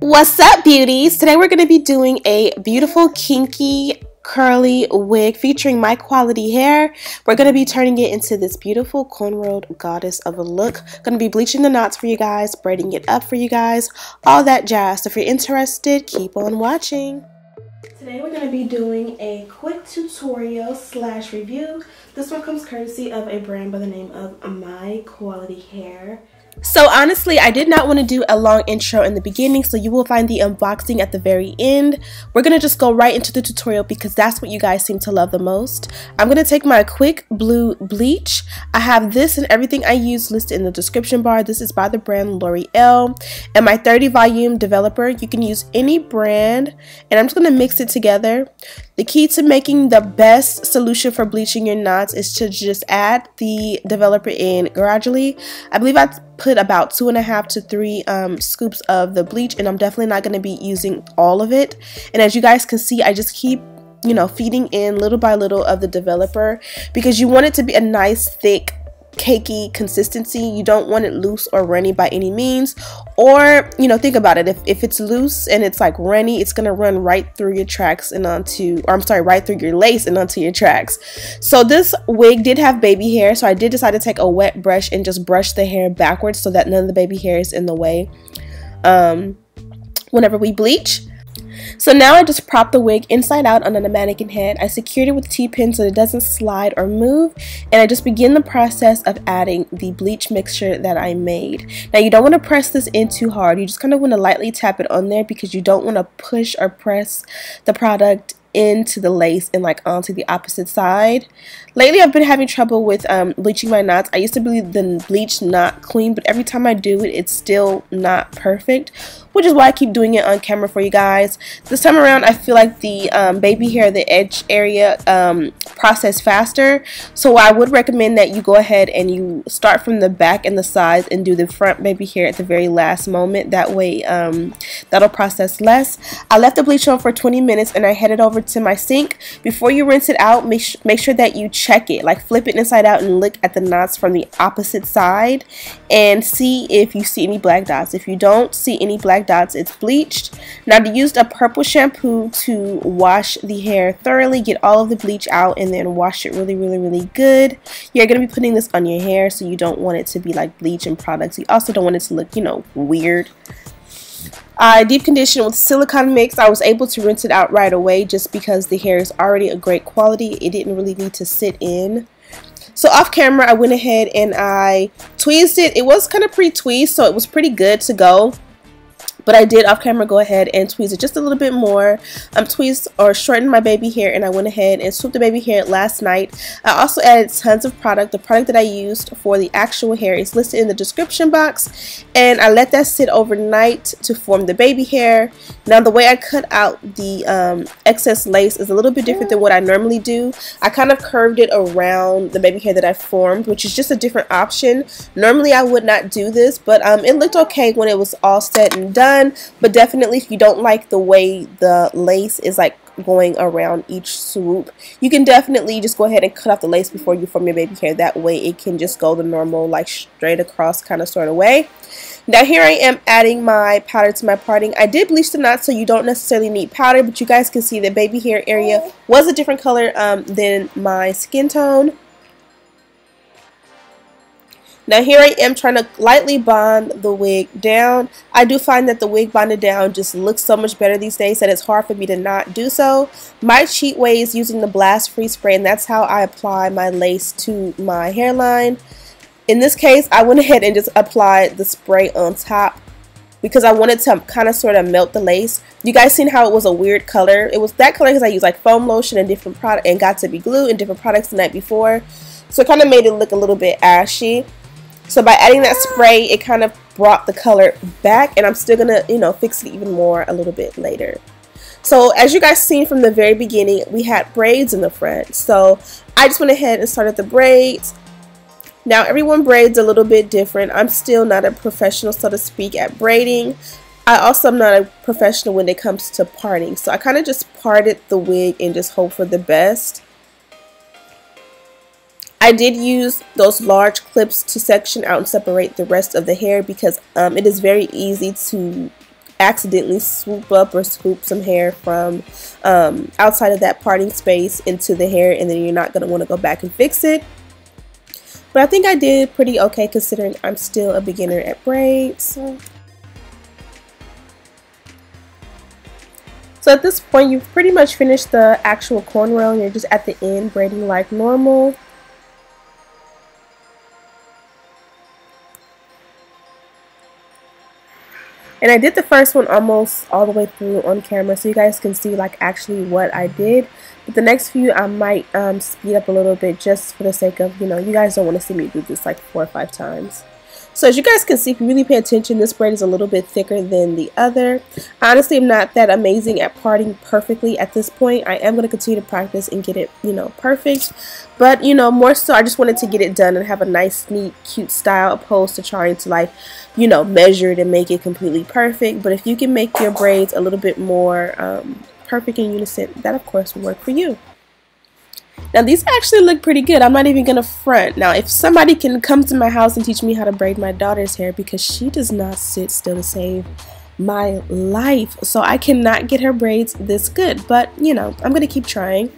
What's up, beauties? Today we're going to be doing a beautiful kinky curly wig featuring my quality hair. We're going to be turning it into this beautiful cornrowed goddess of a look. Going to be bleaching the knots for you guys, braiding it up for you guys, all that jazz. So if you're interested, keep on watching. Today we're going to be doing a quick tutorial / review. This one comes courtesy of a brand by the name of My Quality Hair. So honestly, I did not want to do a long intro in the beginning, so you will find the unboxing at the very end. We're going to just go right into the tutorial because that's what you guys seem to love the most. I'm going to take my quick blue bleach. I have this and everything I use listed in the description bar. This is by the brand L'Oreal, and my 30 volume developer. You can use any brand, and I'm just going to mix it together. The key to making the best solution for bleaching your knots is to just add the developer in gradually. I believe I put about 2.5 to 3 scoops of the bleach, and I'm definitely not going to be using all of it. And as you guys can see, I just keep feeding in little by little of the developer because you want it to be a nice thick cakey consistency. You don't want it loose or runny by any means, or think about it, if it's loose and it's like runny, it's gonna run right through your tracks and onto, or I'm sorry, right through your lace and onto your tracks. So this wig did have baby hair, so I did decide to take a wet brush and just brush the hair backwards so that none of the baby hair is in the way whenever we bleach. So now I just prop the wig inside out on a mannequin head. I secured it with T-pin so it doesn't slide or move, and I just begin the process of adding the bleach mixture that I made. Now you don't want to press this in too hard. You just kind of want to lightly tap it on there because you don't want to push or press the product into the lace and like onto the opposite side. Lately I've been having trouble with bleaching my knots. I used to believe the bleach knot queen, but every time I do it, it's still not perfect, which is why I keep doing it on camera for you guys. This time around I feel like the baby hair, the edge area process faster, so I would recommend that you go ahead and you start from the back and the sides and do the front baby hair at the very last moment. That way that'll process less. I left the bleach on for 20 minutes and I headed over to my sink. Before you rinse it out, make sure that you check it, like flip it inside out and look at the knots from the opposite side and see if you see any black dots. If you don't see any black dots, it's bleached. Now I used a purple shampoo to wash the hair thoroughly, get all of the bleach out, and then wash it really good. You're going to be putting this on your hair, so you don't want it to be like bleach and products. You also don't want it to look weird. I deep conditioned with silicone mix. I was able to rinse it out right away just because the hair is already a great quality. It didn't really need to sit in. So off camera I went ahead and I tweezed it. It was kind of pre-tweezed, so it was pretty good to go. But I did off camera go ahead and tweeze it just a little bit more. Tweezed or shortened my baby hair, and I went ahead and swooped the baby hair last night. I also added tons of product. The product that I used for the actual hair is listed in the description box, and I let that sit overnight to form the baby hair. Now the way I cut out the excess lace is a little bit different than what I normally do. I kind of curved it around the baby hair that I formed, which is just a different option. Normally I would not do this, but it looked okay when it was all said and done. But definitely if you don't like the way the lace is like going around each swoop, you can definitely just go ahead and cut off the lace before you form your baby hair. That way it can just go the normal like straight across kind of sort of way. Now here I am adding my powder to my parting. I did bleach the knots, so you don't necessarily need powder, but you guys can see the baby hair area was a different color than my skin tone. Now here I am trying to lightly bond the wig down. I do find that the wig bonded down just looks so much better these days that it's hard for me to not do so. My cheat way is using the blast free spray, and that's how I apply my lace to my hairline. In this case I went ahead and just applied the spray on top because I wanted to kind of sort of melt the lace. You guys seen how it was a weird color? It was that color because I used like foam lotion and different product and got to be glue and different products the night before, so it kind of made it look a little bit ashy. So by adding that spray, it kind of brought the color back, and I'm still gonna, fix it even more a little bit later. So as you guys seen from the very beginning, we had braids in the front. So I just went ahead and started the braids. Now everyone braids a little bit different. I'm still not a professional, so to speak, at braiding. I also am not a professional when it comes to parting. So I kind of just parted the wig and just hope for the best. I did use those large clips to section out and separate the rest of the hair because it is very easy to accidentally swoop up or scoop some hair from outside of that parting space into the hair, and then you're not going to want to go back and fix it. But I think I did pretty okay considering I'm still a beginner at braids. So at this point, you've pretty much finished the actual cornrow and you're just at the end braiding like normal. And I did the first one almost all the way through on camera so you guys can see like actually what I did. But the next few I might speed up a little bit just for the sake of, you know, you guys don't want to see me do this like 4 or 5 times. So as you guys can see, if you really pay attention, this braid is a little bit thicker than the other. Honestly, I'm not that amazing at parting perfectly at this point. I am going to continue to practice and get it, you know, perfect. But, you know, more so I just wanted to get it done and have a nice, neat, cute style opposed to trying to like, you know, measure it and make it completely perfect. But if you can make your braids a little bit more perfect in unison, that of course will work for you. Now these actually look pretty good. I'm not even gonna front. Now if somebody can come to my house and teach me how to braid my daughter's hair, because she does not sit still to save my life, so I cannot get her braids this good, but you know, I'm gonna keep trying.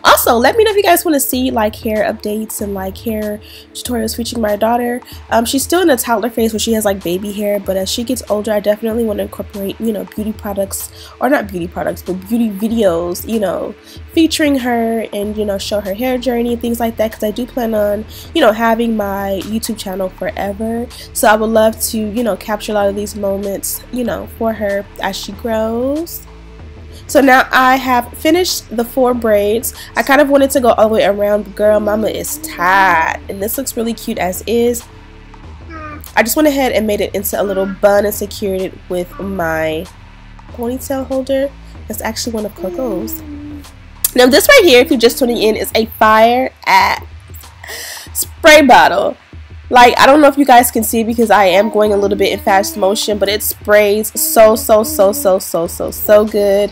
Also, let me know if you guys want to see like hair updates and like hair tutorials featuring my daughter. She's still in a toddler phase where she has like baby hair, but as she gets older, I definitely want to incorporate, you know, beauty products, or not beauty products, but beauty videos, you know, featuring her and, you know, show her hair journey and things like that, because I do plan on, you know, having my YouTube channel forever. So I would love to, you know, capture a lot of these moments, you know, for her as she grows. So now I have finished the 4 braids. I kind of wanted to go all the way around, but girl, mama is tired. And this looks really cute as is. I just went ahead and made it into a little bun and secured it with my ponytail holder. That's actually one of Coco's. Now this right here, if you're just tuning in, is a fire ass spray bottle. Like, I don't know if you guys can see because I am going a little bit in fast motion, but it sprays so good.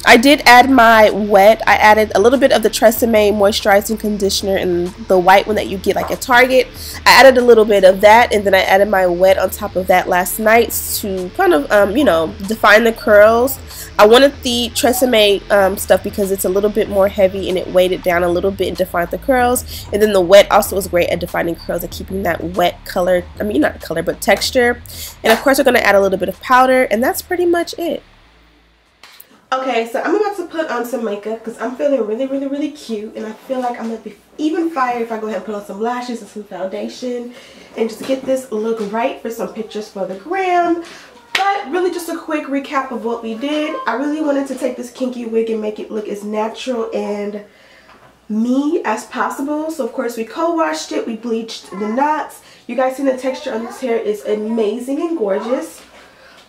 I did add my wet. I added a little bit of the Tresemme moisturizing conditioner and the white one that you get like at Target. I added a little bit of that, and then I added my wet on top of that last night to kind of, you know, define the curls. I wanted the Tresemme stuff because it's a little bit more heavy and it weighed it down a little bit and defined the curls. And then the wet also was great at defining curls and keeping that wet color, I mean not color, but texture. And of course we're going to add a little bit of powder, and that's pretty much it. Okay, so I'm about to put on some makeup because I'm feeling really cute, and I feel like I'm going to be even fire if I go ahead and put on some lashes and some foundation and just get this look right for some pictures for the gram. But really just a quick recap of what we did. I really wanted to take this kinky wig and make it look as natural and me as possible. So of course we co-washed it, we bleached the knots. You guys see the texture on this hair is amazing and gorgeous.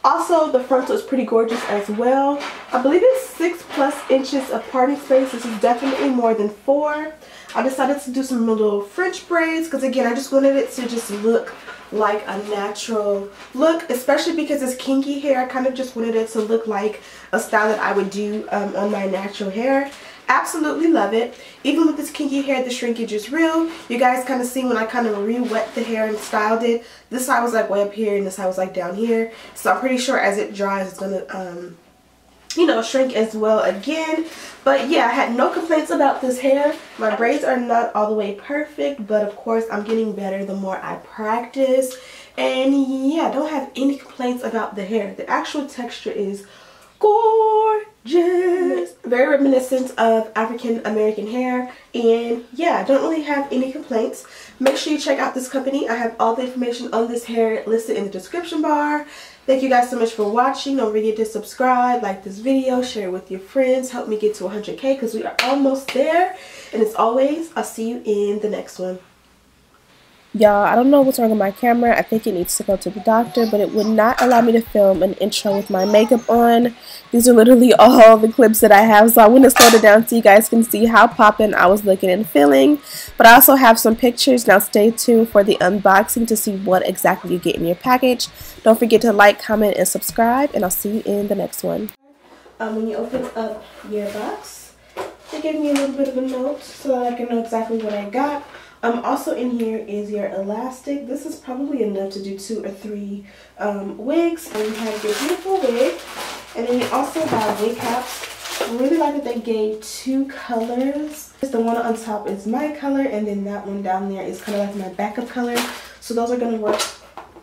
Also, the frontal is pretty gorgeous as well. I believe it's 6+ inches of parting space. This is definitely more than 4. I decided to do some little French braids because, again, I just wanted it to just look like a natural look, especially because it's kinky hair. I kind of just wanted it to look like a style that I would do on my natural hair. Absolutely love it. Even with this kinky hair, the shrinkage is real. You guys kind of see when I kind of re-wet the hair and styled it. This side was like way up here and this side was like down here. So I'm pretty sure as it dries, it's going to, you know, shrink as well again. But yeah, I had no complaints about this hair. My braids are not all the way perfect, but of course I'm getting better the more I practice. And yeah, I don't have any complaints about the hair. The actual texture is gorgeous, very reminiscent of African American hair, and yeah, I don't really have any complaints. Make sure you check out this company. I have all the information on this hair listed in the description bar. Thank you guys so much for watching. Don't forget to subscribe, like this video, share it with your friends, help me get to 100K because we are almost there. And as always, I'll see you in the next one. Y'all, I don't know what's wrong with my camera. I think it needs to go to the doctor, but it would not allow me to film an intro with my makeup on. These are literally all the clips that I have, so I want to slow it down so you guys can see how poppin' I was looking and feeling. But I also have some pictures. Now stay tuned for the unboxing to see what exactly you get in your package. Don't forget to like, comment, and subscribe, and I'll see you in the next one. When you open up your box, they gave me a little bit of a note so that I can know exactly what I got. Also in here is your elastic. This is probably enough to do 2 or 3 wigs. And you have your beautiful wig. And then you also have wig caps. I really like that they gave 2 colors. The one on top is my color, and then that one down there is kind of like my backup color. So those are going to work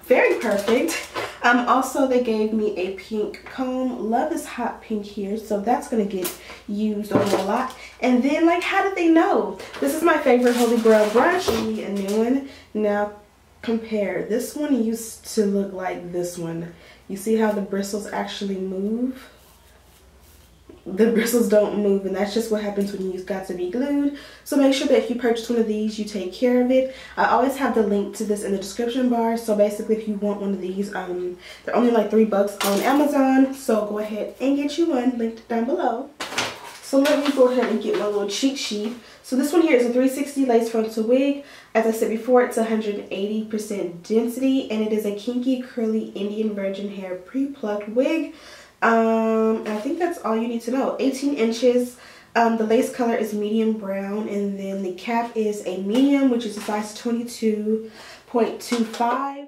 very perfect. Also, they gave me a pink comb. Love this hot pink here, so that's going to get used on a lot. And then, like, how did they know? This is my favorite Holy Grail brush. A new one. Now, compare. This one used to look like this one. You see how the bristles actually move? The bristles don't move, and that's just what happens when you use Got to Be Glued. So make sure that if you purchase one of these, you take care of it. I always have the link to this in the description bar. So basically, if you want one of these, they're only like $3 on Amazon. So go ahead and get you one, linked down below. So let me go ahead and get my little cheat sheet. So this one here is a 360 lace frontal wig. As I said before, it's 180% density, and it is a kinky, curly Indian virgin hair pre-plucked wig. I think that's all you need to know. 18 inches. The lace color is medium brown, and then the cap is a medium, which is a size 22.25.